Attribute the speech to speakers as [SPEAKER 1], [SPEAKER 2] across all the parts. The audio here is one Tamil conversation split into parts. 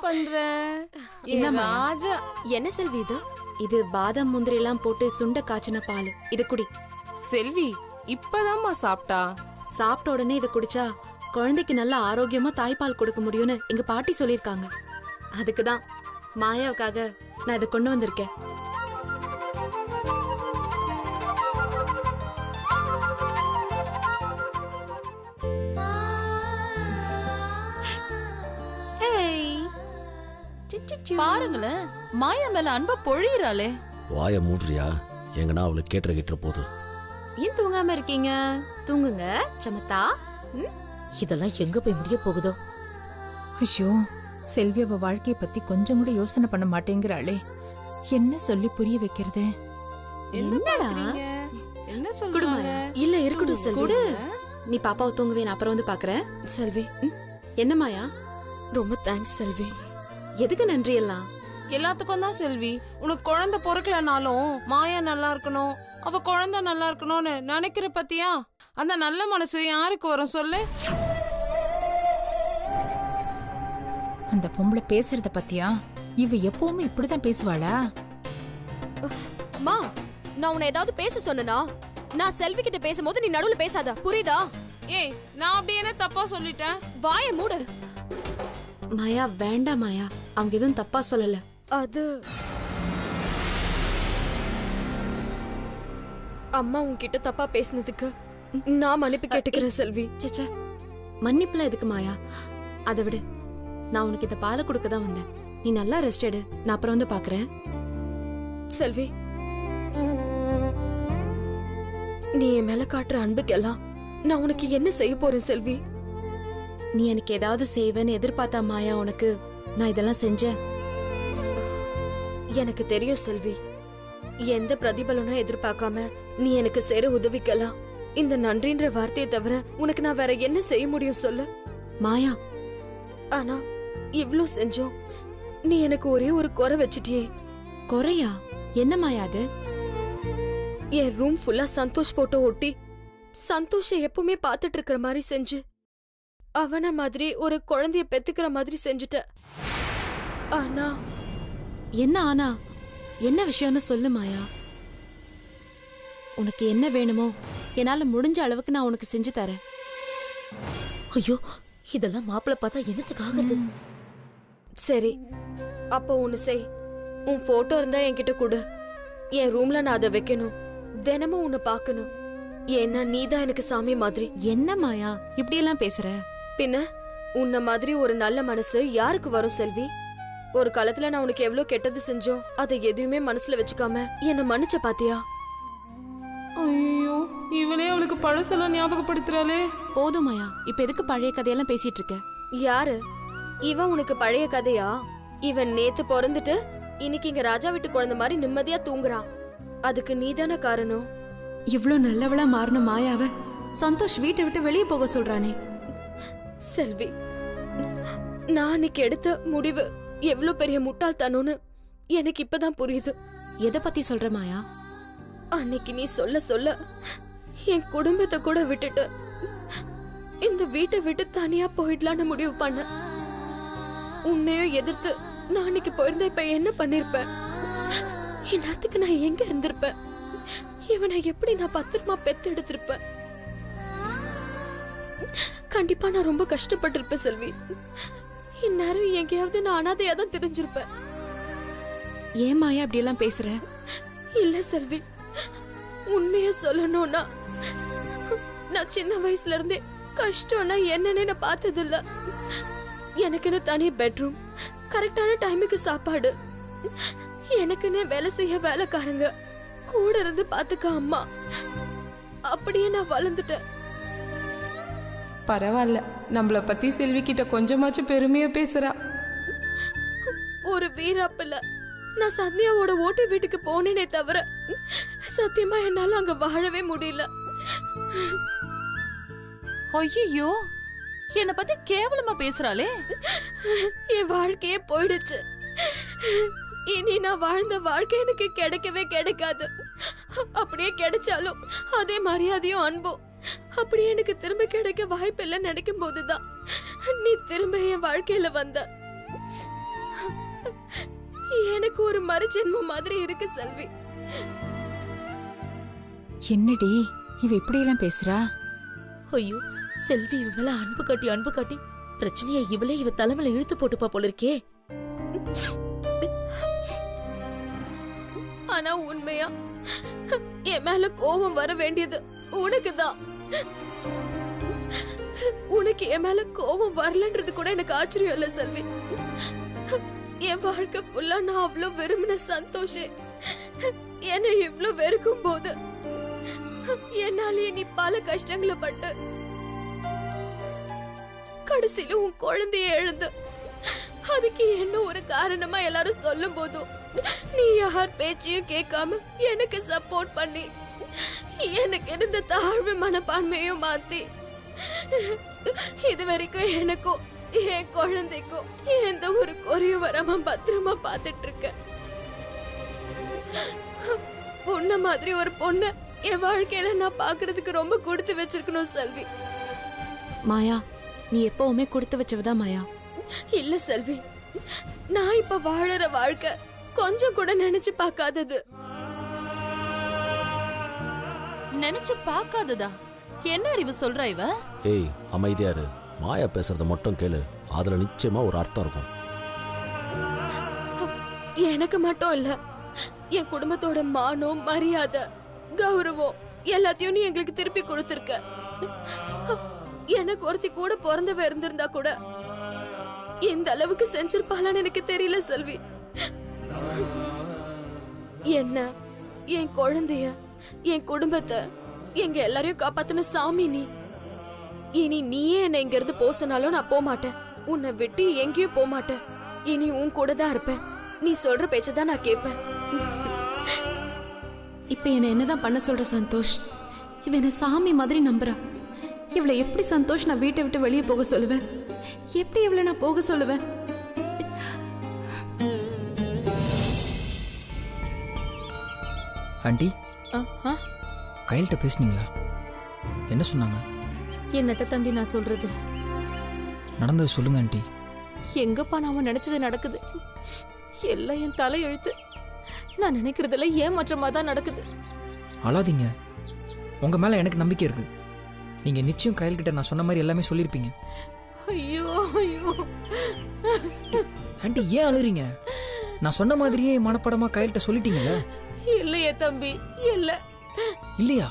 [SPEAKER 1] பண்ற ராஜா?
[SPEAKER 2] என்ன செல்வி இது?
[SPEAKER 3] இது பாதாம் முந்திரி எல்லாம் போட்டு சுண்ட காய்ச்சின பால். இது குடி.
[SPEAKER 1] செல்வி இப்பதாம்மா சாப்பிட்டா.
[SPEAKER 3] சாப்பிட்ட உடனே இதை குடிச்சா குழந்தைக்கு நல்ல ஆரோக்கியமா தாய்ப்பால் கொடுக்க முடியும்னு எங்க பாட்டி சொல்லிருக்காங்க. அதுக்குதான் மாயாவுக்காக நான் இதை கொண்டு வந்திருக்கேன்.
[SPEAKER 4] பாருங்களேன், மாயா மேல அன்ப பொழியிறாளே.
[SPEAKER 5] வாய மூடுறியா? எங்கன்னா அவளுக்கு கேட்டுற போது.
[SPEAKER 3] ஏன் தூங்காம இருக்கீங்க? தூங்குங்க சமத்தா.
[SPEAKER 6] இதெல்லாம் எங்க போய் முடிய போகுதோ?
[SPEAKER 7] ஐயோ, செல்வி அவ வாழ்க்கைய பத்தி கொஞ்சம் கூட யோசனை பண்ண மாட்டேங்கிறாளே. என்ன சொல்லி புரிய வைக்கிறது?
[SPEAKER 3] என்னடா
[SPEAKER 1] என்ன சொல்லுங்க?
[SPEAKER 2] இல்ல இருக்கட்டும் செல்வி.
[SPEAKER 3] நீ பாப்பாவை தூங்குவே, நான் அப்புறம் வந்து பாக்குறேன்.
[SPEAKER 2] செல்வி
[SPEAKER 3] என்ன மாயா?
[SPEAKER 2] ரொம்ப தேங்க்ஸ் செல்வி.
[SPEAKER 3] எதுக்கு நன்றி எல்லாம்?
[SPEAKER 1] எல்லாத்துக்கும் தான் செல்வி. உனக்கு குழந்தை பொறுக்கலனாலும் மாயா நல்லா இருக்கணும், அவ குழந்தை நல்லா இருக்கணும்னு நினைக்கிற பத்தியா? அந்த நல்ல மனசு யாருக்கு வரும் சொல்லு?
[SPEAKER 7] அந்த பொம்பளை பேசுறத பத்தியா? இவ எப்பவுமே இப்படிதான் பேசுவாளா?
[SPEAKER 2] மா, நான் உன்னை ஏதாவது பேச சொன்னா நான் செல்வி கிட்ட பேசும்போது நீ நடுவுல பேசாத, புரியுதா?
[SPEAKER 1] ஏய், நான் அப்படி என்ன தப்பா சொல்லிட்டேன்?
[SPEAKER 2] வாய மூடு.
[SPEAKER 3] மாயா வேண்டாம் மாயா, அவங்க எதுவும் தப்பா சொல்லல.
[SPEAKER 2] அது அம்மா உன்கிட்ட தப்பா பேசினதுக்கு நான் மன்னிப்பு கேட்டுக்கிறேன் செல்வி.
[SPEAKER 3] சேச்சே, மன்னிப்புல எதுக்கு மாயா? அதை விடு, நான் உனக்கு இந்த பாலை கொடுக்க தான் வந்தேன். நீ நல்லா ரெஸ்ட் எடு, நான் அப்புறம் வந்து பாக்குறேன்.
[SPEAKER 2] செல்வி, நீ என் மேல காட்டுற அன்புக்கெல்லாம் நான் உனக்கு என்ன செய்ய போறேன் செல்வி?
[SPEAKER 3] நீ எனக்கு ஏதாவது செய்வேன்னு எதிர்பார்த்தா மாயா உனக்கு நான் இதெல்லாம் செஞ்சேன்?
[SPEAKER 2] எனக்கு தெரியும் செல்வி, எந்த பிரதிபலனும் எதிர்பார்க்காம நீ எனக்கு செய்ற உதவிக்கலாம் இந்த நன்றின்ற வார்த்தையை தவிர உனக்கு நான் வேற என்ன செய்ய முடியும் சொல்லு
[SPEAKER 3] மாயா.
[SPEAKER 2] ஆனா இவ்ளோ செஞ்சோம் நீ எனக்கு ஒரே ஒரு குறை வச்சிட்டியே.
[SPEAKER 3] குறையா? என்ன மாயா அது?
[SPEAKER 2] என் ரூம் ஃபுல்லா சந்தோஷ் போட்டோ ஒட்டி சந்தோஷ எப்பவுமே பாத்துட்டு இருக்கிற மாதிரி செஞ்சு அவன மாதிரி ஒரு குழந்தைய பெத்துக்கிற மாதிரி செஞ்சுட்ட. ஆனா
[SPEAKER 3] என்ன ஆனா? என்ன விஷயம்னு சொல்லு மாயா. உனக்கு என்ன வேணுமோ என்னால முடிஞ்ச அளவுக்கு நான் உனக்கு செஞ்சு தரேன்.
[SPEAKER 6] ஐயோ, இதெல்லாம் மாப்பிள்ள பார்த்தா என்னத்துக்காகுது?
[SPEAKER 2] சரி, அப்போ ஒண்ணு செய். உன் போட்டோ இருந்தா என்கிட்ட கொடு. என் ரூம்ல நான் அதை வைக்கணும். தினமும் உன்னை பார்க்கணும். ஏன்னா நீதான் எனக்கு சாமி மாதிரி.
[SPEAKER 3] என்ன மாயா இப்படி எல்லாம் பேசுற?
[SPEAKER 2] பின்ன உன்ன மாதிரி ஒரு நல்ல மனசு யாருக்கு வரும் செல்வி? ஒரு காலத்துல நான் உனக்கு எவ்வளவு கெட்டது செஞ்சோம் அதை எதுவுமே மனசுல வச்சுக்காம என்ன மன்னிச்ச பாத்தியா?
[SPEAKER 1] ஐயோ, இவளே அவளுக்கு பழசெல்லாம் ஞாபகப்படுத்துறாளே.
[SPEAKER 3] போதும் மாயா, இப்ப எதுக்கு பழைய கதையெல்லாம் பேசிட்டு இருக்க?
[SPEAKER 2] யாரு இவன்? உனக்கு பழைய கதையா? இவன் நேத்து பிறந்துட்டு இன்னைக்கு இங்க ராஜா வீட்டு குழந்தை மாதிரி நிம்மதியா தூங்குறான். அதுக்கு நீதான காரணம்.
[SPEAKER 3] இவ்ளோ நல்லவளா மாறின மாயாவ சந்தோஷ் வீட்டை விட்டு வெளியே போக சொல்றானே.
[SPEAKER 2] செல்வி, நான் அன்னைக்கு எடுத்த முடிவு எவ்வளவு பெரிய முட்டாள்தனம்னு எனக்கு இப்பதான் புரியுது.
[SPEAKER 3] எதை பத்தி சொல்ற மாயா?
[SPEAKER 2] அன்னைக்கு நீ சொல்ல சொல்ல என் குடும்பத்தை கூட விட்டுட்டு இந்த வீட்டை விட்டு தனியா போயிடலான்னு முடிவு பண்ண. உன்னையும் எதிர்த்து நான் அன்னைக்கு போயிருந்தா இப்ப என்ன பண்ணிருப்பேன்? இந்நேரத்துக்கு நான் எங்க இருந்திருப்பேன்? இவனை எப்படி நான் பத்திரமா பெத்து எடுத்திருப்பேன்? கண்டிப்பா நான் ரொம்ப கஷ்டப்பட்டிருப்பேன் செல்வி. இந்நேரம் எங்கேயாவது நான் அனாதையா தான் தெரிஞ்சிருப்பேன்.
[SPEAKER 3] ஏன் மாயா அப்படி எல்லாம் பேசுற?
[SPEAKER 2] இல்ல செல்வி, உண்மைய சொல்லணும்னா நான் சின்ன வயசுல இருந்தே கஷ்டம்னா என்னன்னு நான் பார்த்தது இல்ல. எனக்குன்னு தனி பெட்ரூம், கரெக்டான டைமுக்கு சாப்பாடு, எனக்குன்னு வேலை செய்ய வேலைக்காரங்க, கூட இருந்து பாத்துக்க அம்மா, அப்படியே நான் வளர்ந்துட்டேன்.
[SPEAKER 1] பரவாயில்ல, நம்மள பத்தி செல்வி கிட்ட கொஞ்சமாச்சும் பெருமையா பேசுறா.
[SPEAKER 2] ஒரு வீராப்பில்ல நான் சந்தியாவோட ஓட்டு வீட்டுக்கு போனேனே தவிர சத்தியமா என்னால அங்க வாழவே முடியல.
[SPEAKER 4] ஐயோ, என்ன பத்தி கேவலமா பேசுறாளே.
[SPEAKER 2] என் வாழ்க்கையே போயிடுச்சு. இனி நான் வாழ்ந்த வாழ்க்கை எனக்கு கிடைக்கவே கிடைக்காது. அப்படியே கிடைச்சாலும் அதே மரியாதையும் அன்பும் அப்படியே எனக்கு திரும்ப கிடைக்க வாய்ப்பு இல்லை நினைக்கும் போதுதான் நீ திரும்ப என் வாழ்க்கையில வந்த. எனக்கு ஒரு மறுஜென்மம் மாதிரி இருக்கு செல்வி.
[SPEAKER 7] என்னடி இவ இப்படி எல்லாம் பேசுறா?
[SPEAKER 6] ஐயோ, செல்வி இவ மேல அன்பு காட்டி பிரச்சனையை இவளே இவ தலைமையில இழுத்து போட்டுப்பா போல இருக்கே.
[SPEAKER 2] ஆனா உண்மையா என் மேல கோபம் வர வேண்டியது உனக்குதான். உனக்கு என் மேல கோபம் வரலன்றது கூட எனக்கு ஆச்சரியம் இல்ல செல்வி. என் வாழ்க்கை ஃபுல்லா நான் அவ்வளவு விரும்பின சந்தோஷே என்னை இவ்வளவு வெறுக்கும் போது என்னாலேயே நீ பல கஷ்டங்களை பட்டு கடைசியில உன் குழந்தைய எழுந்து அதுக்கு என்ன ஒரு காரணமா எல்லாரும் சொல்லும் போதும் நீ யார் பேச்சையும் கேட்காம எனக்கு சப்போர்ட் பண்ணி எனக்கு இருந்த தாழ்வு மனப்பான்மையும் மாத்தி இது வரைக்கும் எனக்கும் என் குழந்தைக்கும் எந்த ஒரு குறையும் வராம பத்திரமா பாத்துட்டு இருக்க. உன்ன மாதிரி ஒரு பொண்ணு என் வாழ்க்கையில நான் பாக்குறதுக்கு ரொம்ப கொடுத்து வச்சிருக்கணும் செல்வி.
[SPEAKER 3] மாயா, நீ எப்பவுமே கொடுத்து வச்சவதான் மாயா.
[SPEAKER 2] இல்ல செல்வி, நான் இப்ப வாழற வாழ்க்கை கொஞ்சம் கூட நினைச்சு பார்க்காதது.
[SPEAKER 4] நினைச்சு பார்க்காததா? என்ன அறிவு சொல்றா இவ?
[SPEAKER 5] ஏய் அமைதியா இரு. மாயா பேசுறத மட்டும் கேளு, அதுல நிச்சயமா ஒரு அர்த்தம் இருக்கும்.
[SPEAKER 2] எனக்கு மட்டும் இல்ல, என் குடும்பத்தோட மானம், மரியாதை, கௌரவம் எல்லாத்தையும் நீ எங்களுக்கு திருப்பி கொடுத்திருக்க. எனக்கு ஒருத்தி கூட பிறந்தவ இருந்திருந்தா கூட இந்த அளவுக்கு செஞ்சிருப்பாளான்னு எனக்கு தெரியல செல்வி. என்ன, என் குழந்தைய, என் குடும்பத்தை, எங்க எல்லாரையும் காப்பாத்தின சாமி நீ. இனி நீயே என்ன இங்க இருந்து போக சொன்னாலும் நான் போக மாட்டேன். உன்னை விட்டு எங்கேயும் போக மாட்டேன். இனி உன் கூட தான் இருப்பேன். நீ சொல்ற பேச்சதான் நான் கேட்பேன்.
[SPEAKER 3] இப்ப என்ன என்னதான் பண்ண சொல்ற சந்தோஷ்? இவ என்ன சாமி மாதிரி நம்புறா. இவளை எப்படி சந்தோஷ் நான் வீட்டை விட்டு வெளியே போக சொல்லுவேன்? எப்படி இவளை நான் போக சொல்லுவேன்?
[SPEAKER 8] ஆண்டி, கையில்கிட்ட பேசுனீங்களா? என்ன சொன்னாங்க?
[SPEAKER 2] என்னத்த தம்பி நான் சொல்றது?
[SPEAKER 8] நடந்தது சொல்லுங்க ஆண்டி.
[SPEAKER 2] எங்கப்பா நாம நினைச்சது நடக்குது. எல்லாம் என் தலை எழுத்து. நான் நினைக்கிறதுல ஏமாற்றமா தான் நடக்குது.
[SPEAKER 8] அழாதீங்க, உங்க மேல எனக்கு நம்பிக்கை இருக்கு. நீங்க நிச்சயம் கையில்கிட்ட நான் சொன்ன மாதிரி எல்லாமே சொல்லியிருப்பீங்க.
[SPEAKER 2] ஐயோ ஐயோ
[SPEAKER 8] ஆண்டி, ஏன் அழுறீங்க? நான் சொன்ன மாதிரியே மனப்படமா கையில்கிட்ட சொல்லிட்டீங்கல்ல?
[SPEAKER 2] இல்லையே தம்பி, இல்ல.
[SPEAKER 8] இல்லையா?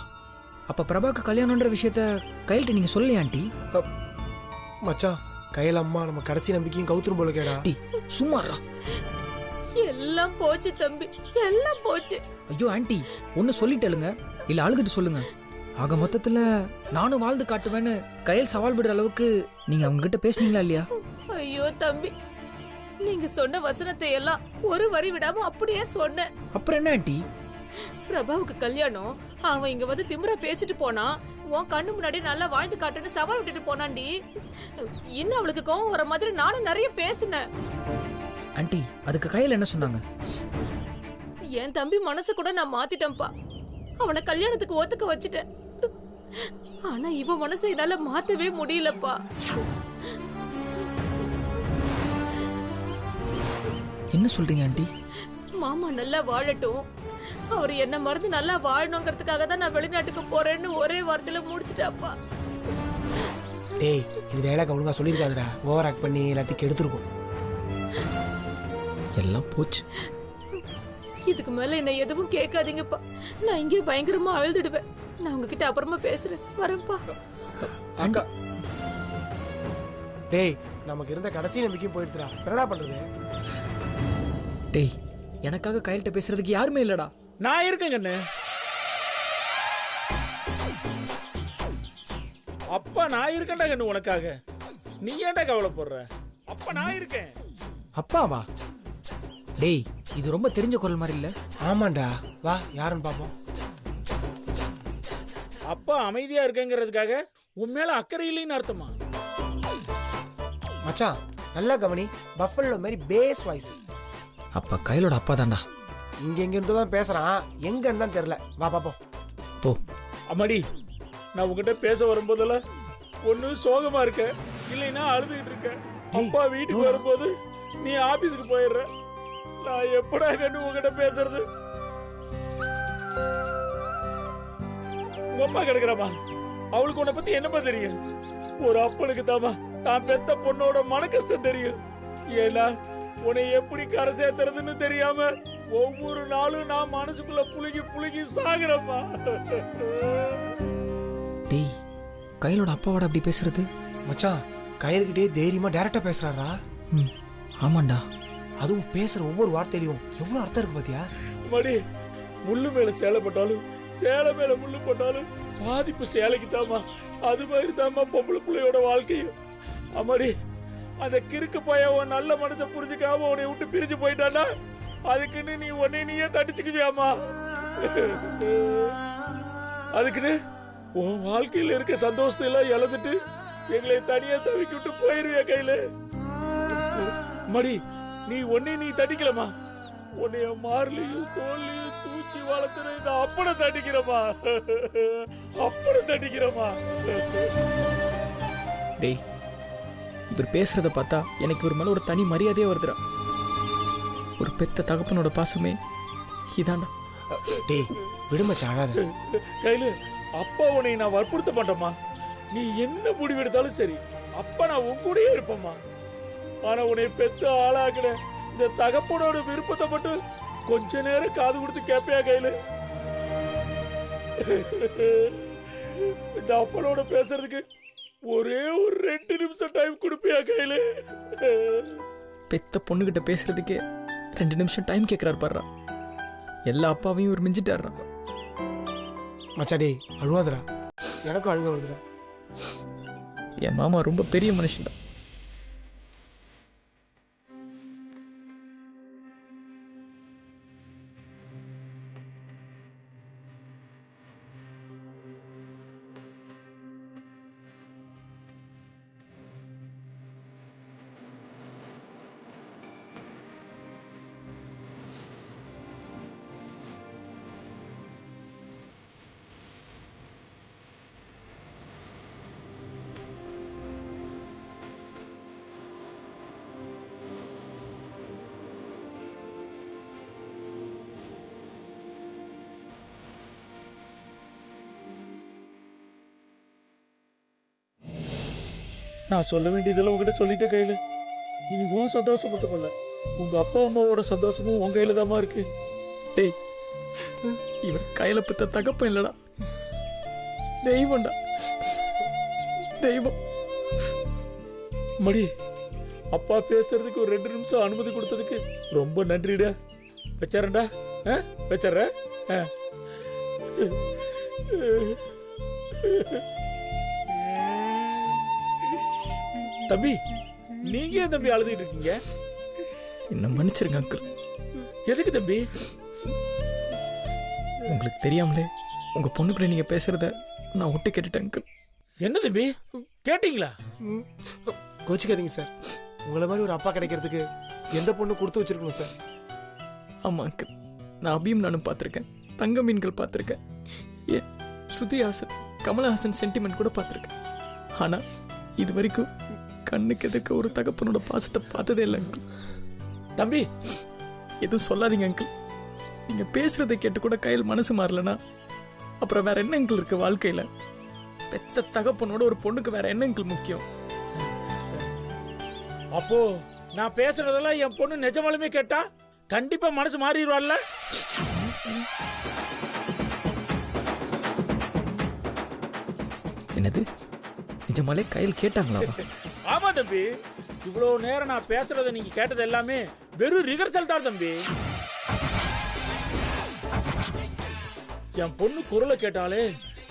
[SPEAKER 8] அப்ப பிரபாக்கு கல்யாணம்ன்ற விஷயத்த கையில்கிட்ட நீங்க சொல்லலையா ஆண்டி?
[SPEAKER 9] மச்சான், கையில அம்மா நம்ம கடைசி நம்பிக்கையும் கவுத்துரும் போல கேடா.
[SPEAKER 8] சும்மாறா.
[SPEAKER 2] எல்லாம் போச்சு தம்பி, எல்லாம் போச்சு.
[SPEAKER 8] ஐயோ ஆண்டி, ஒன்னு சொல்லிட்டேலுங்க, இல்ல அழுதுட்டு சொல்லுங்க. ஆக மொத்தத்துல நானும் வாழ்ந்து காட்டுவேன்னு கையில் சவால் விடுற அளவுக்கு நீங்க அவங்க கிட்ட பேசுனீங்களா இல்லையா?
[SPEAKER 2] ஐயோ தம்பி, நீங்க சொன்ன வசனத்தை எல்லாம் ஒரு வரி விடாம அப்படியே சொன்னேன்.
[SPEAKER 8] அப்புறம் என்ன ஆண்டி?
[SPEAKER 2] பிரபாவுக்கு கல்யாணம், அவன் இங்க வந்து திமிரா பேசிட்டு போனா, உன் கண்ணு முன்னாடி நல்லா வாழ்ந்து காட்டுன்னு சவால் விட்டுட்டு போனாண்டி. இன்னும் அவளுக்கு கோவம் வர மாதிரி நானும் நிறைய பேசினேன்.
[SPEAKER 8] ஆண்டி, அதுக்கு கையில என்ன சொன்னாங்க?
[SPEAKER 2] என் தம்பி மனசு கூட நான் மாத்திட்டேன்ப்பா. அவனை கல்யாணத்துக்கு ஒத்துக்க வச்சுட்டேன். ஆனா இவ மனசை என்னால மாத்தவே முடியலப்பா.
[SPEAKER 8] என்ன சொல்றீங்க ஆண்டி?
[SPEAKER 2] மாமா நல்லா வாழட்டும், அவர் என்ன மறந்து நல்லா வாழணுங்கிறதுக்காக தான் நான் வெளிநாட்டுக்கு போறேன்னு ஒரே வார்த்தையில முடிச்சிட்டாப்பா.
[SPEAKER 9] டேய், இது டைலாக் ஒழுங்கா சொல்லிருக்காதுடா. ஓவர் ஆக்ட் பண்ணி எல்லாத்தையும் கெடுத்துருக்கும்.
[SPEAKER 8] எல்லாம் போச்சு.
[SPEAKER 2] இதுக்கு மேல என்ன எதுவும் கேட்காதீங்கப்பா. நான் இங்கே பயங்கரமா அழுதுடுவேன். நான் உங்ககிட்ட அப்புறமா பேசுறேன். வரேன்ப்பா.
[SPEAKER 9] அக்கா, டேய், நமக்கு இருந்த கடைசி நம்பிக்கையும் போயிடுதுடா. என்னடா பண்றது?
[SPEAKER 8] டேய், எனக்காக கையில்கிட்ட பேசுறதுக்கு யாருமே இல்லடா.
[SPEAKER 10] நான் இருக்கேன் கண்ணு. அப்பா நான் இருக்கேன்டா கண்ணு உனக்காக. நீ ஏன்டா கவலைப்படுற? அப்பா நான் இருக்கேன்.
[SPEAKER 8] அப்பாவா? டேய், இது ரொம்ப தெரிஞ்ச குரல் மாதிரி இல்ல?
[SPEAKER 9] ஆமாண்டா, வா யாருன்னு பாப்போம்.
[SPEAKER 10] அப்பா அமைதியா இருக்கேங்கிறதுக்காக உன் மேல அக்கறை இல்லைன்னு அர்த்தமா?
[SPEAKER 9] மச்சான், நல்லா கவனி. பஃபலோ மாதிரி பேஸ் வாய்ஸ்.
[SPEAKER 8] அப்பா கையிலோட அப்பா தான்டா.
[SPEAKER 9] இங்க எங்க இருந்து தான் பேசுறான், எங்க இருந்தான்னு தெரியல. வா பாப்போம்.
[SPEAKER 8] போ.
[SPEAKER 10] அம்மாடி, நான் உங்ககிட்ட பேச வரும்போதெல்லாம் ஒண்ணு சோகமா இருக்க, இல்லைன்னா அழுதுகிட்டு இருக்க. அப்பா வீட்டுக்கு வரும்போது நீ ஆபீஸுக்கு போயிடுற. நான் எப்படா கண்ணு உங்ககிட்ட பேசுறது? உங்க அம்மா கிடக்குறாமா, அவளுக்கு உன்னை பத்தி என்னப்பா தெரியும்? ஒரு அப்பனுக்கு தாமா தான் பெத்த பொண்ணோட மன கஷ்டம் தெரியும். ஏன்னா உன்னை எப்படி கரை சேர்த்துறதுன்னு தெரியாம ஒவ்வொரு நாளும் நான் மனசுக்குள்ள புழுகி புழுகி சாகுறேம்மா.
[SPEAKER 8] டேய், கையிலோட அப்பாவோட அப்படி பேசுறது?
[SPEAKER 9] மச்சான், கையல்கிட்டே தைரியமா டைரக்டா பேசுறாரா?
[SPEAKER 8] ம், ஆமாண்டா.
[SPEAKER 9] அதுவும் பேசுற ஒவ்வொரு வார்த்தையிலையும் எவ்வளவு அர்த்தம் இருக்கு பாத்தியா?
[SPEAKER 10] மடி, முள்ளு மேல சேலை போட்டாலும் சேலை மேல முள்ளு போட்டாலும் பாதிப்பு சேலைக்கு தாமா. அது மாதிரி தாமா பொம்பளை பிள்ளையோட வாழ்க்கையும். அம்மாடி, அந்த கிறுக்கு பையன் நல்ல மனசை புரிஞ்சுக்காம உன்னை விட்டு பிரிஞ்சு போயிட்டானா அதுக்குன்னு நீ உன்னை நீயே தடிச்சுக்குவியாமா? அதுக்குன்னு உன் வாழ்க்கையில இருக்க சந்தோஷத்தை எல்லாம் இழந்துட்டு எங்களை தனியா தவிக்க விட்டு போயிருவியா கையில? மடி, நீ உன்னை நீ தடிக்கலமா, உன்னைய மார்லையும் தோல்லையும் தூக்கி வளர்த்துற இந்த அப்பனை தடிக்கிறமா, அப்பனை தடிக்கிறமா.
[SPEAKER 8] டேய், இவர் பேசுறத பார்த்தா எனக்கு ஒரு மேல ஒரு தனி மரியாதையே வருதுடா. ஒரு பெத்த தகப்பனோட பாசமே இதாண்டா.
[SPEAKER 9] டேய் விடுமச்சான், அழாத.
[SPEAKER 10] கையில அப்பா உன்னை நான் வற்புறுத்த மாட்டோமா. நீ என்ன முடிவெடுத்தாலும் சரி, அப்பா நான் உன் கூடயே இருப்பேம்மா. ஆனா உன்னை பெத்த ஆளாக்குன இந்த தகப்பனோட விருப்பத்தை மட்டும் கொஞ்ச நேரம் காது கொடுத்து கேட்பியா கையில? இந்த அப்பனோட பேசுறதுக்கு ஒரே ஒரு 2 நிமிஷம் டைம் கொடுப்பியா கையில?
[SPEAKER 8] பெத்த பொண்ணுகிட்ட பேசுறதுக்கே 2 நிமிஷம் டைம் கேட்கறாரு பாடுறா. எல்லா அப்பாவையும் ஒரு மிஞ்சிட்டாருடா.
[SPEAKER 9] மச்சா டேய், அழுவாதடா. எனக்கும் அழுக வருதுடா.
[SPEAKER 8] என் மாமா ரொம்ப பெரிய மனுஷன்டா.
[SPEAKER 10] நான் சொல்ல வேண்டியதெல்லாம் உங்ககிட்ட சொல்லிட்ட கையில. இனி உன் சந்தோஷம் மட்டும் இல்ல, உங்க அப்பா அம்மாவோட சந்தோஷமும் உங்க கையில தாமா இருக்கு.
[SPEAKER 8] டேய், இவர் கையில பெத்த தகப்பன் இல்லடா, தெய்வம்டா, தெய்வம்.
[SPEAKER 10] மடி, அப்பா பேசுறதுக்கு ஒரு 2 நிமிஷம் அனுமதி கொடுத்ததுக்கு ரொம்ப நன்றிடா. வச்சறேன்டா, வச்சறேன். தம்பி, நீங்க ஏன் தம்பி அழுதுட்டு இருக்கீங்க?
[SPEAKER 8] என்ன மன்னிச்சிருங்க அங்கிள்.
[SPEAKER 10] எதுக்கு தம்பி?
[SPEAKER 8] உங்களுக்கு தெரியாமலே உங்க பொண்ணு கூட நீங்க பேசுறத நான் ஒட்டு கேட்டுட்டேன் அங்கிள்.
[SPEAKER 10] என்ன தம்பி கேட்டீங்களா?
[SPEAKER 9] கோச்சிக்காதீங்க சார். உங்களை மாதிரி ஒரு அப்பா கிடைக்கிறதுக்கு எந்த பொண்ணு கொடுத்து வச்சிருக்கணும் சார்.
[SPEAKER 8] ஆமா அங்கிள், நான் அபியும் நானும் பார்த்துருக்கேன், தங்க மீன்கள் பார்த்துருக்கேன், ஏன் ஸ்ருதிஹாசன் கமலஹாசன் சென்டிமெண்ட் கூட பார்த்துருக்கேன். ஆனா இது வரைக்கும் கண்ணுக்கு எதுக்கு ஒரு தகப்பனோட பாசத்தை பார்த்ததே இல்லை அங்கிள்.
[SPEAKER 10] தம்பி
[SPEAKER 8] எதுவும் சொல்லாதீங்க அங்கிள். நீங்க பேசுறதை கேட்டு கூட கையில் மனசு மாறலனா அப்புறம் வேற என்ன அங்கிள் இருக்கு வாழ்க்கையில? பெத்த தகப்பனோட ஒரு பொண்ணுக்கு வேற என்ன அங்கிள் முக்கியம்?
[SPEAKER 10] அப்போ நான் பேசுறதெல்லாம் என் பொண்ணு நிஜமாலுமே கேட்டா கண்டிப்பா மனசு மாறிடுவாள்ல?
[SPEAKER 8] என்னது, நிஜமாலே கையில் கேட்டாங்களா?
[SPEAKER 10] ஆமா தம்பி, இவ்வளவு நேரம் நான் பேசுறத நீங்க கேட்டது எல்லாமே வெறும் ரிகர்சல் தான் தம்பி. என் பொண்ணு குரலை கேட்டாலே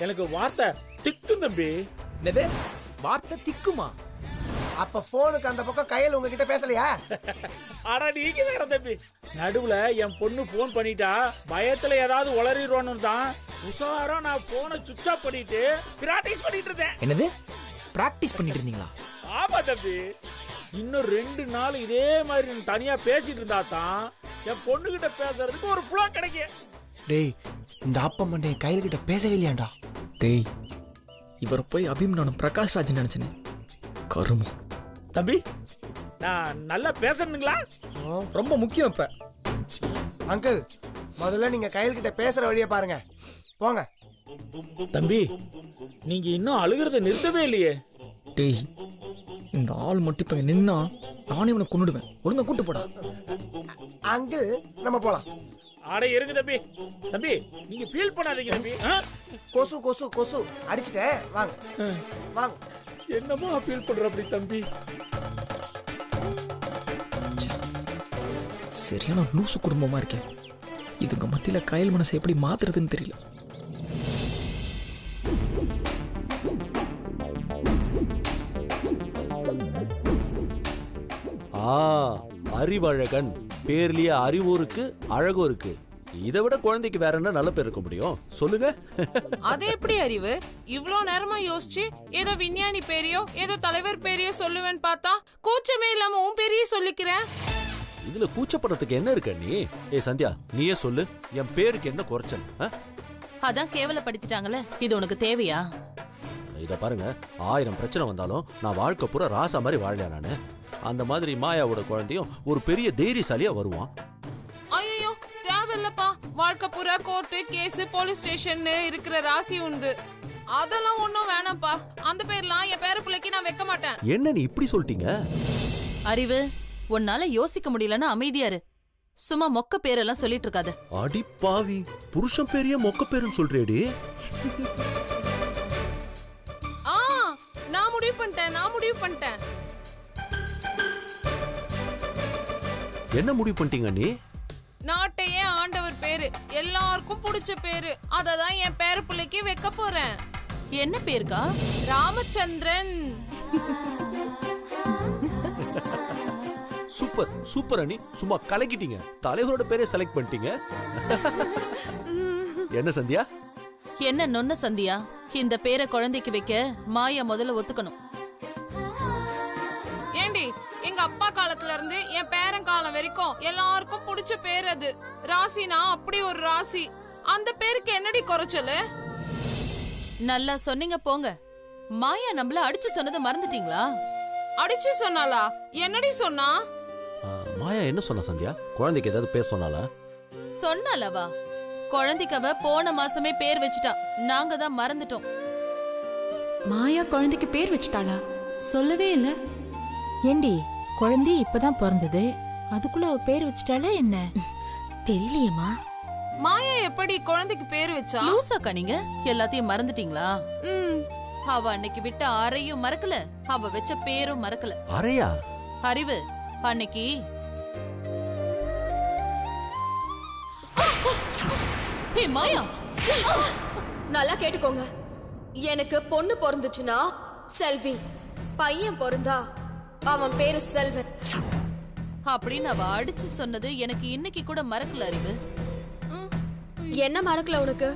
[SPEAKER 10] எனக்கு வார்த்தை திக்கும் தம்பி.
[SPEAKER 8] என்னது, வார்த்தை திக்குமா?
[SPEAKER 9] அப்ப போனுக்கு அந்த பக்கம் கையில் உங்ககிட்ட பேசலையா?
[SPEAKER 10] ஆனா நீங்க வேற தம்பி. நடுவுல என் பொண்ணு போன் பண்ணிட்டா பயத்துல ஏதாவது உளறிடுவான்னு தான் உஷாரா நான் போனை சுவிட்ச் ஆஃப் பண்ணிட்டு பிராக்டிஸ் பண்ணிட்டு இருந்தேன்.
[SPEAKER 8] என்னது, பிராக்டிஸ் பண்ணிட்டு இருந்தீங்களா?
[SPEAKER 10] ஆமா தம்பி, இன்னும் 2 நாள் இதே மாதிரி தனியா பேசிட்டு இருந்தா தான் என் பொண்ணு கிட்ட பேசுறதுக்கு ஒரு புலா கிடைக்கும்.
[SPEAKER 9] டேய், இந்த அப்பா மண்டே கையில் கிட்ட பேசவே இல்லையாண்டா?
[SPEAKER 8] டேய், இவரை போய் அபிம் நானும் பிரகாஷ் ராஜ் நினைச்சேனே, கருமம்.
[SPEAKER 10] தம்பி, நான் நல்லா பேசணுங்களா?
[SPEAKER 8] ரொம்ப முக்கியம். இப்ப
[SPEAKER 9] அங்கிள் முதல்ல நீங்க கையல் கிட்ட பேசுற வழியை பாருங்க. போங்க.
[SPEAKER 10] தம்பி, நீங்க இன்னும் அழுகிறத நிறுத்தவே இல்லையே.
[SPEAKER 8] டேய், இந்த ஆள் மட்டும் இப்ப நின்னா நானே இவனை கொன்னுடுவேன். ஒழுங்கா கூட்டு போடா.
[SPEAKER 9] அங்கிள் நம்ம போலாம்.
[SPEAKER 10] ஆட இருங்க தம்பி. தம்பி நீங்க ஃபீல் பண்ணாதீங்க தம்பி.
[SPEAKER 9] கொசு கொசு கொசு அடிச்சிட்டேன். வாங்க வாங்க.
[SPEAKER 10] என்னமா ஃபீல் பண்ற அப்படி தம்பி?
[SPEAKER 8] சரியான லூசு குடும்பமா இருக்கேன். இதுங்க மத்தியில கயல் மனசை எப்படி மாத்துறதுன்னு தெரியல.
[SPEAKER 5] அறிவழகன் பேர்லயே அறிவும் இருக்கு, அழகும் இருக்கு. இதை விட குழந்தைக்கு வேற என்ன நல்ல பேர் இருக்க முடியும் சொல்லுங்க?
[SPEAKER 1] அது எப்படி அறிவு? இவ்ளோ நேரமா யோசிச்சு ஏதோ விஞ்ஞானி பேரையோ ஏதோ தலைவர் பேரையோ சொல்லுவேன்னு பார்த்தா கூச்சமே இல்லாம உன் பேரையே சொல்லிக்கிறேன்.
[SPEAKER 5] இதுல கூச்சப்படுறதுக்கு என்ன இருக்க நீ? சந்தியா, நீயே சொல்லு, என் பேருக்கு என்ன குறைச்சல்?
[SPEAKER 4] அதான் கேவலப்படுத்திட்டாங்கல்ல, இது உனக்கு தேவையா?
[SPEAKER 5] இத பாருங்க, 1000 பிரச்சனை வந்தாலும் நான் வாழ்க்கை பூரா ராசா மாதிரி வாழலையா நானு? அந்த மாதிரி மாயாவோட குழந்தையும் ஒரு பெரிய தைரியசாலியா வருவான்.
[SPEAKER 1] ஐயோ தேவையில்லப்பா. வாழ்க்கை பூரா கோர்ட்டு கேஸ் போலீஸ் ஸ்டேஷன் இருக்கிற ராசி உண்டு. அதெல்லாம் ஒண்ணும் வேணாம்ப்பா. அந்த பேர்லாம் என் பேர பிள்ளைக்கு நான் வைக்க மாட்டேன்.
[SPEAKER 5] என்ன நீ இப்படி சொல்லிட்டீங்க?
[SPEAKER 4] அறிவு, உன்னால யோசிக்க முடியலன்னா அமைதியாரு. சும்மா மொக்க பேரெல்லாம் சொல்லிட்டு இருக்காத.
[SPEAKER 5] அடி பாவி, புருஷன் பேரையே மொக்க பேருன்னு சொல்றேடி.
[SPEAKER 1] நான் முடிவு பண்ணிட்டேன்.
[SPEAKER 5] என்ன முடிவு பண்ணிட்டீங்க நீ?
[SPEAKER 1] நாட்டையே ஆண்டவர் பேரு, எல்லாருக்கும் பிடிச்ச பேரு. அததான் என் பேர பிள்ளைக்கு வைக்க போறேன்.
[SPEAKER 4] என்ன பேருக்கா?
[SPEAKER 1] ராமச்சந்திரன்.
[SPEAKER 5] சூப்பர் சூப்பர் அண்ணி, சும்மா கலக்கிட்டீங்க. தலைவரோட பேரே செலக்ட் பண்ணிட்டீங்க. என்ன சந்தியா?
[SPEAKER 4] என்ன நொன்ன சந்தியா? இந்த பேரை குழந்தைக்கு வைக்க மாயா முதல்ல ஒத்துக்கணும்.
[SPEAKER 1] ஏண்டி, எங்க அப்பா காலத்துல இருந்து என் பேரன் காலம் வரைக்கும் எல்லாருக்கும் பிடிச்ச பேர் அது. ராசினா அப்படி ஒரு ராசி. அந்த பேருக்கு என்னடி குறைச்சலு?
[SPEAKER 4] நல்லா சொன்னீங்க போங்க. மாயா நம்மள அடிச்சு சொன்னதை மறந்துட்டீங்களா?
[SPEAKER 1] அடிச்சு சொன்னாலா? என்னடி சொன்னா?
[SPEAKER 5] மாயா என்ன சொன்னா சந்தியா? குழந்தைக்கு ஏதாவது பேர் சொன்னாலா?
[SPEAKER 4] சொன்னாலவா? குழந்தைக்கு அவ போன மாசமே பேர் வச்சுட்டா. நாங்க தான் மறந்துட்டோம்.
[SPEAKER 3] மாயா குழந்தைக்கு பேர் வச்சுட்டாளா? சொல்லவே இல்ல.
[SPEAKER 7] ஏண்டி, குழந்தை இப்பதான் பிறந்தது, அதுக்குள்ள அவ பேர் வச்சுட்டாளா என்ன?
[SPEAKER 6] தெரியலையேம்மா.
[SPEAKER 1] மாயா எப்படி குழந்தைக்கு பேர் வச்சா?
[SPEAKER 4] லூசாக்கா நீங்க எல்லாத்தையும் மறந்துட்டீங்களா? அவ அன்னைக்கு விட்ட அறையும் மறக்கல, அவ வச்ச பேரும் மறக்கல.
[SPEAKER 5] அறையா?
[SPEAKER 4] அறிவு, அன்னைக்கு மாயா,
[SPEAKER 2] நல்லா கேட்டுக்கோங்க. எனக்கு பொண்ணு பிறந்துச்சுன்னா செல்வி, பையன் பிறந்தா அவன் பேரு செல்வன்
[SPEAKER 4] அப்படின்னு அவ அடிச்சு சொன்னது எனக்கு இன்னைக்கு கூட மறக்கல. அறிவு,
[SPEAKER 2] என்ன மறக்கல உனக்கு?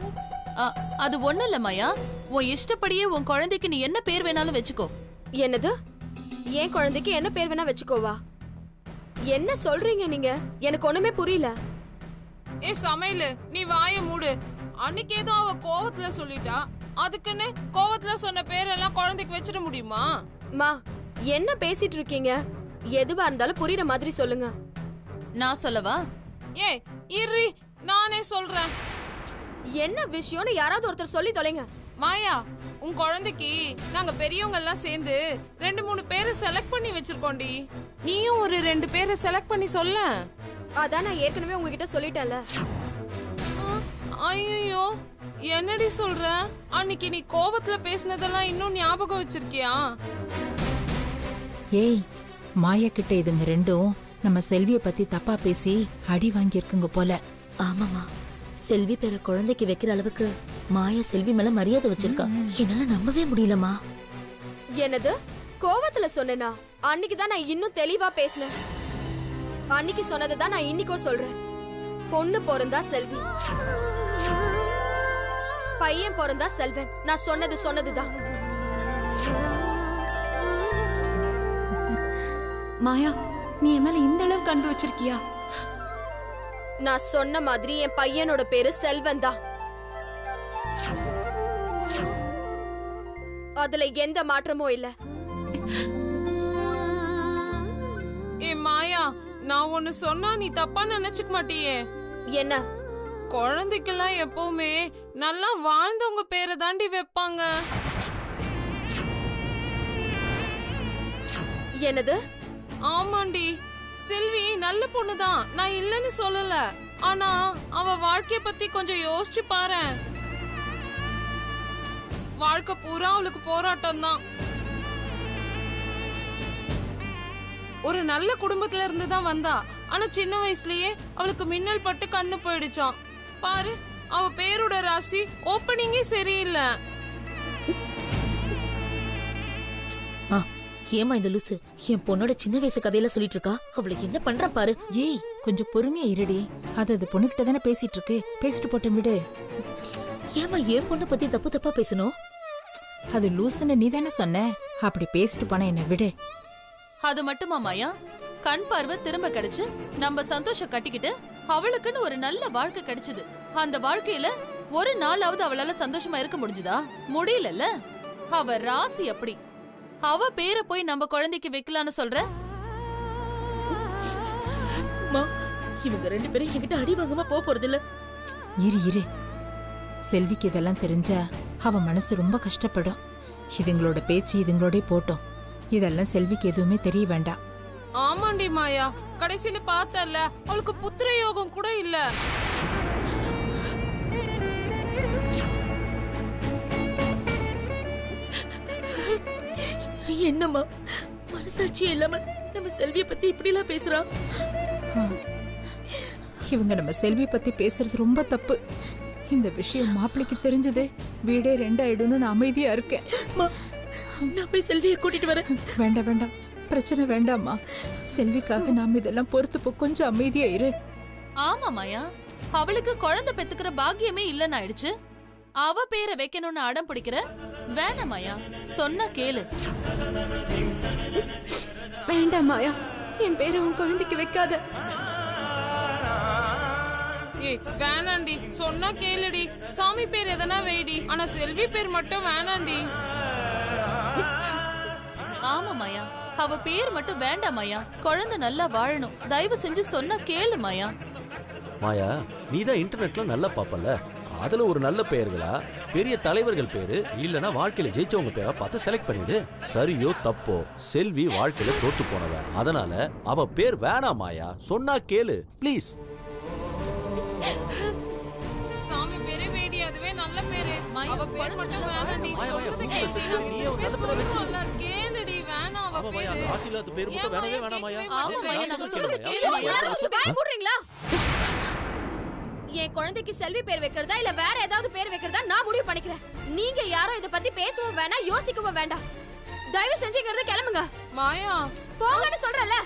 [SPEAKER 4] அது ஒண்ணு இல்ல மாயா. உன் இஷ்டப்படியே உன் குழந்தைக்கு நீ என்ன பேர் வேணாலும் வச்சுக்கோ.
[SPEAKER 2] என்னது? என் குழந்தைக்கு என்ன பேர் வேணா வச்சுக்கோவா? என்ன சொல்றீங்க நீங்க? எனக்கு ஒண்ணுமே புரியல.
[SPEAKER 1] சமையலு, நீ வாய மூடு. அன்னைக்கு ஏதோ அவ கோவத்துல சொல்லிட்டா, அதுக்குன்னு கோவத்துல சொன்ன பேரெல்லாம் குழந்தைக்கு வச்சிட முடியுமா?
[SPEAKER 2] மா, என்ன பேசிட்டு இருக்கீங்க? எதுவா இருந்தாலும் புரியுற மாதிரி சொல்லுங்க.
[SPEAKER 4] நான் சொல்லவா?
[SPEAKER 1] இரு, நானே சொல்றேன்.
[SPEAKER 2] என்ன விஷயம்னு யாராவது ஒருத்தர் சொல்லி தொலைங்க.
[SPEAKER 1] மாயா, உன் குழந்தைக்கு நாங்க பெரியவங்க எல்லாம் சேர்ந்து 2-3 பேரை செலக்ட் பண்ணி வச்சிருக்கோண்டி. நீயும் ஒரு 2 பேரை செலக்ட் பண்ணி சொல்ல.
[SPEAKER 2] அதான் நான் ஏற்கனவே உங்ககிட்ட சொல்லிட்டேன்ல.
[SPEAKER 1] ஐயோ, என்னடி சொல்ற? அன்னைக்கு நீ கோவத்துல பேசினதெல்லாம் இன்னும் ஞாபகம் வச்சிருக்கியா?
[SPEAKER 7] ஏய், மாயா கிட்ட இதுங்க ரெண்டும் நம்ம செல்விய பத்தி தப்பா பேசி அடி வாங்கியிருக்குங்க போல.
[SPEAKER 6] ஆமாமா, செல்வி பேர குழந்தைக்கு வைக்கிற அளவுக்கு மாயா செல்வி மேல மரியாதை வச்சிருக்கா. என்னால நம்பவே முடியலமா.
[SPEAKER 2] என்னது? கோவத்துல சொன்னேனா? அன்னைக்குதான் நான் இன்னும் தெளிவா பேசினேன். அன்னைக்கு சொன்னதுதான் நான் இன்னைக்கும் சொல்றேன். பொண்ணு பிறந்தா செல்வி, பையன் பிறந்தா செல்வன். நான் சொன்னதுதான்.
[SPEAKER 3] மாயா, நீ என் மேல இந்த அளவுக்கு அன்பு வச்சிருக்கியா?
[SPEAKER 2] நான் சொன்ன மாதிரி என் பையனோட பேரு செல்வன் தான். அதுல எந்த மாற்றமும் இல்ல.
[SPEAKER 1] மாயா, நான் ஒன்னு சொன்னா நீ தப்பா நினைச்சுக்க மாட்டியே?
[SPEAKER 2] என்ன?
[SPEAKER 1] குழந்தைக்கெல்லாம் எப்பவுமே நல்லா வாழ்ந்தவங்க பேரை தாண்டி வைப்பாங்க.
[SPEAKER 2] என்னது?
[SPEAKER 1] ஆமாண்டி, செல்வி நல்ல பொண்ணுதான், நான் இல்லைன்னு சொல்லல. ஆனா அவ வாழ்க்கைய பத்தி கொஞ்சம் யோசிச்சு பாரு. வாழ்க்கை பூரா அவளுக்கு போராட்டம் தான். ஒரு நல்ல குடும்பத்துல இருந்து தான் வந்தா. ஆனா சின்ன வயசுலயே அவளுக்கு மின்னல் பட்டு கண்ணு போயிடுச்சான். பாரு, அவ பேரோட ராசி ஓப்பனிங்கே சரியில்லை.
[SPEAKER 6] ஏமா இந்த லூசு என் பொண்ணோட சின்ன வயசு கதையில சொல்லிட்டு இருக்கா? அவளுக்கு என்ன பண்ற பாரு.
[SPEAKER 7] ஏய், கொஞ்சம் பொறுமையா இருடி. அது பொண்ணுகிட்ட தானே பேசிட்டு இருக்கு. பேசிட்டு போட்டு விடு.
[SPEAKER 6] ஏமா என் பொண்ணை பத்தி தப்பு தப்பா பேசணும்?
[SPEAKER 7] அது லூசுன்னு நீ தானே சொன்ன. அப்படி பேசிட்டு போனா என்ன விடு.
[SPEAKER 4] அது மட்டுமா மாயா? கண் பார்வை திரும்ப கிடைச்சு நம்ம சந்தோஷம் கட்டிக்கிட்டு அவளுக்குன்னு ஒரு நல்ல வாழ்க்கை கிடைச்சது. அந்த வாழ்க்கையில ஒரு நாளாவது அவளால சந்தோஷமா இருக்க முடிஞ்சுதா? முடியலல்ல. அவ ராசி அப்படி. அவ பேரை போய் நம்ம குழந்தைக்கு வைக்கலான்னு சொல்ற?
[SPEAKER 6] இவங்க 2 பேரும் என்கிட்ட அடி வாங்கமா போறது இல்ல.
[SPEAKER 7] இரு. செல்விக்கு இதெல்லாம் தெரிஞ்சா அவ மனசு ரொம்ப கஷ்டப்படும். இதுங்களோட பேச்சு இதுங்களோட போட்டோம். இதெல்லாம் செல்விக்கு எதுவுமே தெரிய வேண்டாம்.
[SPEAKER 1] ஆமாண்டி மாயா, கடைசியில பார்த்தல அவளுக்கு புத்திர யோகம் கூட இல்ல.
[SPEAKER 6] என்னம்மா மனசாட்சி இல்லாம நம்ம செல்விய பத்தி இப்படி எல்லாம் பேசுறா?
[SPEAKER 7] இவங்க நம்ம செல்வி பத்தி பேசுறது ரொம்ப தப்பு. இந்த விஷயம் மாப்பிளைக்கு தெரிஞ்சது வீடே 2 ஆயிடும்னு நான் அமைதியா இருக்கேன்.
[SPEAKER 6] நான் போய் செல்வியை கூட்டிட்டு வரேன்.
[SPEAKER 7] வேண்டாம், பிரச்சனை வேண்டாம்மா. செல்விக்காக நாம இதெல்லாம் பொறுத்து கொஞ்சம் அமைதியா இரு.
[SPEAKER 4] ஆமா மாயா, அவளுக்கு குழந்தை பெத்துக்கிற பாக்கியமே இல்லன்னு ஆயிடுச்சு. அவ பேரை வைக்கணும்னு அடம் பிடிக்கிற? வேணாம் மாயா, சொன்ன கேளு.
[SPEAKER 2] வேண்டாம் மாயா, என் பேரை உன் குழந்தைக்கு வைக்காத.
[SPEAKER 1] ஏய் வேணாண்டி, சொன்னா கேளுடி. சாமி பேர் எதனா வைடி, ஆனா செல்வி பேர் மட்டும் வேணாண்டி.
[SPEAKER 4] ஆமா மாயா, அவ பேர் மட்டும் வேண்டாம் மாயா. குழந்தை நல்லா வாழணும். தயவு செஞ்சு சொன்னா கேளு மாயா.
[SPEAKER 5] மாயா, நீதான் இன்டர்நெட்ல நல்லா பாப்பல. அதுல ஒரு நல்ல பெயர்களா, பெரிய தலைவர்கள் பேரு இல்லனா வாழ்க்கையில ஜெயிச்சவங்க பேரா பார்த்து செலக்ட் பண்ணிடு. சரியோ தப்போ, செல்வி வாழ்க்கையில தோத்து போனவ. அதனால அவ பேர் வேணாம் மாயா, சொன்னா கேளு ப்ளீஸ்.
[SPEAKER 1] சாமி பேரே வேடி, அதுவே நல்ல பேரு. அவ பேர் மட்டும் வேணாண்டி. சொல்றது கேளுடி, நாங்க இந்த பேர் சொல்றோம்ல, கேளுடி. வேணாம் அவ பேரு.
[SPEAKER 5] ராசிலாத்து பேர் மட்டும் வேணவே வேணாம் மாயா.
[SPEAKER 4] ஆமா மாயா, நாங்க சொல்றது கேளு மாயா.
[SPEAKER 2] வாய் மூடுறீங்களா? என் குழந்தைக்கு செல்வி பேர் வைக்கிறதா இல்ல வேற ஏதாவது பேர் வைக்கிறதா நான் முடிவு பண்ணிக்கிறேன். நீங்க யாரும் இத பத்தி பேசவும் வேணாம், யோசிக்கவும் வேண்டாம். தயவு செஞ்சு இங்க இருந்து கிளம்புங்க.
[SPEAKER 1] மாயா
[SPEAKER 2] போங்கன்னு சொல்றல.